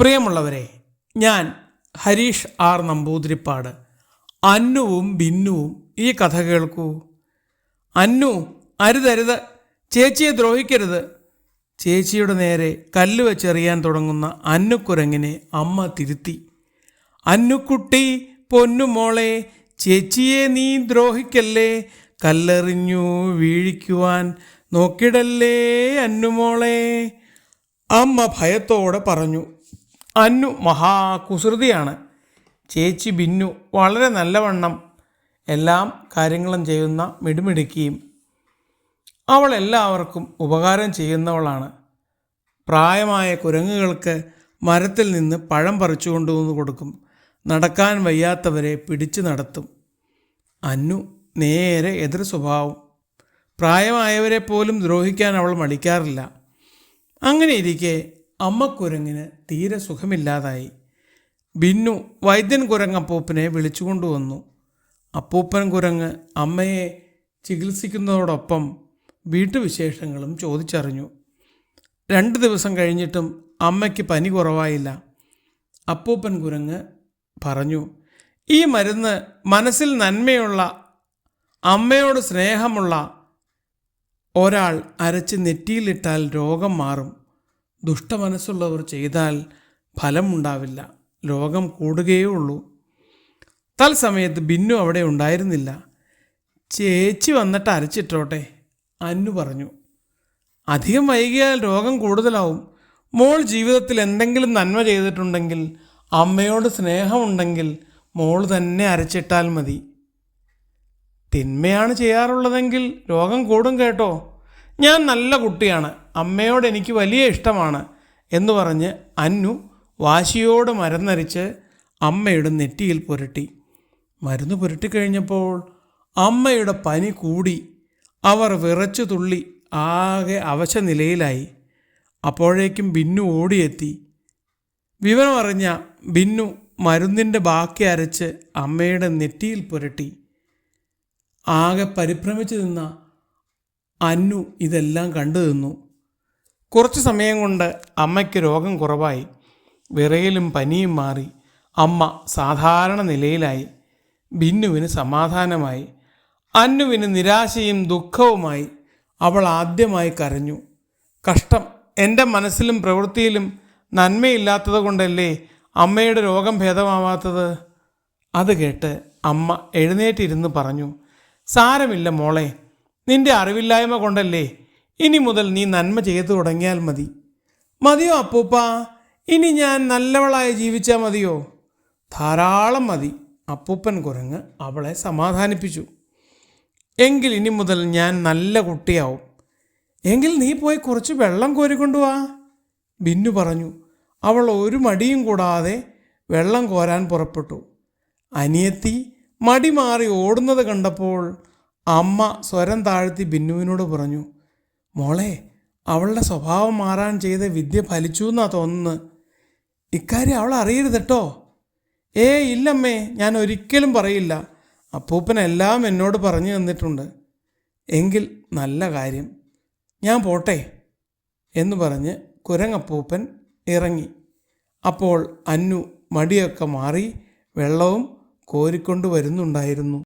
പ്രിയമുള്ളവരെ, ഞാൻ ഹരീഷ് ആർ നമ്പൂതിരിപ്പാട്. അന്നുവും ബിന്നുവും ഈ കഥ കേൾക്കൂ. അന്നു, അരുതരുത്, ചേച്ചിയെ ദ്രോഹിക്കരുത്. ചേച്ചിയുടെ നേരെ കല്ല് വെച്ചെറിയാൻ തുടങ്ങുന്ന അന്നുക്കുരങ്ങിനെ അമ്മ തിരുത്തി. അന്നുക്കുട്ടി, പൊന്നുമോളെ, ചേച്ചിയെ നീ ദ്രോഹിക്കല്ലേ, കല്ലെറിഞ്ഞു വീഴിക്കുവാൻ നോക്കിടല്ലേ അന്നുമോളെ. അമ്മ ഭയത്തോടെ പറഞ്ഞു. അന്നു മഹാകുസൃതിയാണ്. ചേച്ചി ബിന്നു വളരെ നല്ലവണ്ണം എല്ലാം കാര്യങ്ങളും ചെയ്യുന്ന മിടുമിടുക്കിയും. അവൾ എല്ലാവർക്കും ഉപകാരം ചെയ്യുന്നവളാണ്. പ്രായമായ കുരങ്ങുകൾക്ക് മരത്തിൽ നിന്ന് പഴം പറിച്ചു കൊണ്ടുവന്ന് കൊടുക്കും. നടക്കാൻ വയ്യാത്തവരെ പിടിച്ചു നടത്തും. അന്നു നേരെ എതിർ സ്വഭാവം. പ്രായമായവരെ പോലും ദ്രോഹിക്കാൻ അവൾ മടിക്കാറില്ല. അങ്ങനെ ഇരിക്കെ അമ്മക്കുരങ്ങിന് തീരെ സുഖമില്ലാതായി. ബിന്നു വൈദ്യൻ കുരങ്ങപ്പൂപ്പനെ വിളിച്ചുകൊണ്ടുവന്നു. അപ്പൂപ്പൻ കുരങ്ങ് അമ്മയെ ചികിത്സിക്കുന്നതോടൊപ്പം വീട്ടുവിശേഷങ്ങളും ചോദിച്ചറിഞ്ഞു. 2 ദിവസം കഴിഞ്ഞിട്ടും അമ്മയ്ക്ക് പനി കുറവായില്ല. അപ്പൂപ്പൻ കുരങ്ങ് പറഞ്ഞു, ഈ മരുന്ന് മനസ്സിൽ നന്മയുള്ള, അമ്മയോട് സ്നേഹമുള്ള ഒരാൾ അരച്ച് നെറ്റിയിലിട്ടാൽ രോഗം മാറും. ദുഷ്ടമനസ്സുള്ളവർ ചെയ്താൽ ഫലമുണ്ടാവില്ല, രോഗം കൂടുകയേ ഉള്ളൂ. തത്സമയത്ത് ബിന്നു അവിടെ ഉണ്ടായിരുന്നില്ല. ചേച്ചി വന്നിട്ട് അരച്ചിട്ടോട്ടെ, അന്നു പറഞ്ഞു. അധികം വൈകിയാൽ രോഗം കൂടുതലാവും. മോൾ ജീവിതത്തിൽ എന്തെങ്കിലും നന്മ ചെയ്തിട്ടുണ്ടെങ്കിൽ, അമ്മയോട് സ്നേഹമുണ്ടെങ്കിൽ മോൾ തന്നെ അരച്ചിട്ടാൽ മതി. തിന്മയാണ് ചെയ്യാറുള്ളതെങ്കിൽ രോഗം കൂടും കേട്ടോ. ഞാൻ നല്ല കുട്ടിയാണ്, അമ്മയോട് എനിക്ക് വലിയ ഇഷ്ടമാണ് എന്ന് പറഞ്ഞ് അന്നു വാശിയോട് മരുന്നരിച്ച് അമ്മയുടെ നെറ്റിയിൽ പുരട്ടി. മരുന്ന് പുരട്ടിക്കഴിഞ്ഞപ്പോൾ അമ്മയുടെ പനി കൂടി. അവർ വിറച്ചു തുള്ളി ആകെ അവശ നിലയിലായി. അപ്പോഴേക്കും ബിന്നു ഓടിയെത്തി. വിവരമറിഞ്ഞ ബിന്നു മരുന്നിൻ്റെ ബാക്കി അരച്ച് അമ്മയുടെ നെറ്റിയിൽ പുരട്ടി. ആകെ പരിഭ്രമിച്ചു നിന്ന അന്നു ഇതെല്ലാം കണ്ടു നിന്നു. കുറച്ച് സമയം കൊണ്ട് അമ്മയ്ക്ക് രോഗം കുറവായി. വിറയലും പനിയും മാറി. അമ്മ സാധാരണ നിലയിലായി. ബിന്നുവിന് സമാധാനമായി. അന്നുവിന് നിരാശയും ദുഃഖവുമായി. അവൾ ആദ്യമായി കരഞ്ഞു. കഷ്ടം, എൻ്റെ മനസ്സിലും പ്രവൃത്തിയിലും നന്മയില്ലാത്തത് കൊണ്ടല്ലേ അമ്മയുടെ രോഗം ഭേദമാവാത്തത്. അത് കേട്ട് അമ്മ എഴുന്നേറ്റിരുന്ന് പറഞ്ഞു, സാരമില്ല മോളെ, നിന്റെ അറിവില്ലായ്മ കൊണ്ടല്ലേ. ഇനി മുതൽ നീ നന്മ ചെയ്തു തുടങ്ങിയാൽ മതി. മതിയോ അപ്പൂപ്പ? ഇനി ഞാൻ നല്ലവളായി ജീവിച്ചാൽ മതിയോ? ധാരാളം മതി. അപ്പൂപ്പൻ കുരങ്ങ് അവളെ സമാധാനിപ്പിച്ചു. എങ്കിൽ ഇനി മുതൽ ഞാൻ നല്ല കുട്ടിയാവും. എങ്കിൽ നീ പോയി കുറച്ച് വെള്ളം കോരിക്കൊണ്ടുവാ, ബിന്നു പറഞ്ഞു. അവൾ ഒരു മടിയും കൂടാതെ വെള്ളം കോരാൻ പുറപ്പെട്ടു. അനിയത്തി മടി മാറി ഓടുന്നത് കണ്ടപ്പോൾ അമ്മ സ്വരം താഴ്ത്തി ബിന്നുവിനോട് പറഞ്ഞു, മോളെ, അവളുടെ സ്വഭാവം മാറാൻ ചെയ്ത വിദ്യ ഫലിച്ചു എന്നാ തോന്നുന്നത്. ഇക്കാര്യം അവൾ അറിയരുത് കേട്ടോ. ഇല്ലമ്മേ, ഞാൻ ഒരിക്കലും പറയില്ല. അപ്പൂപ്പനെല്ലാം എന്നോട് പറഞ്ഞു തന്നിട്ടുണ്ട്. എങ്കിൽ നല്ല കാര്യം, ഞാൻ പോട്ടെ എന്ന് പറഞ്ഞ് കുരങ്ങപ്പൂപ്പൻ ഇറങ്ങി. അപ്പോൾ അന്നു മടിയൊക്കെ മാറി വെള്ളവും കോരിക്കൊണ്ട് വരുന്നുണ്ടായിരുന്നു.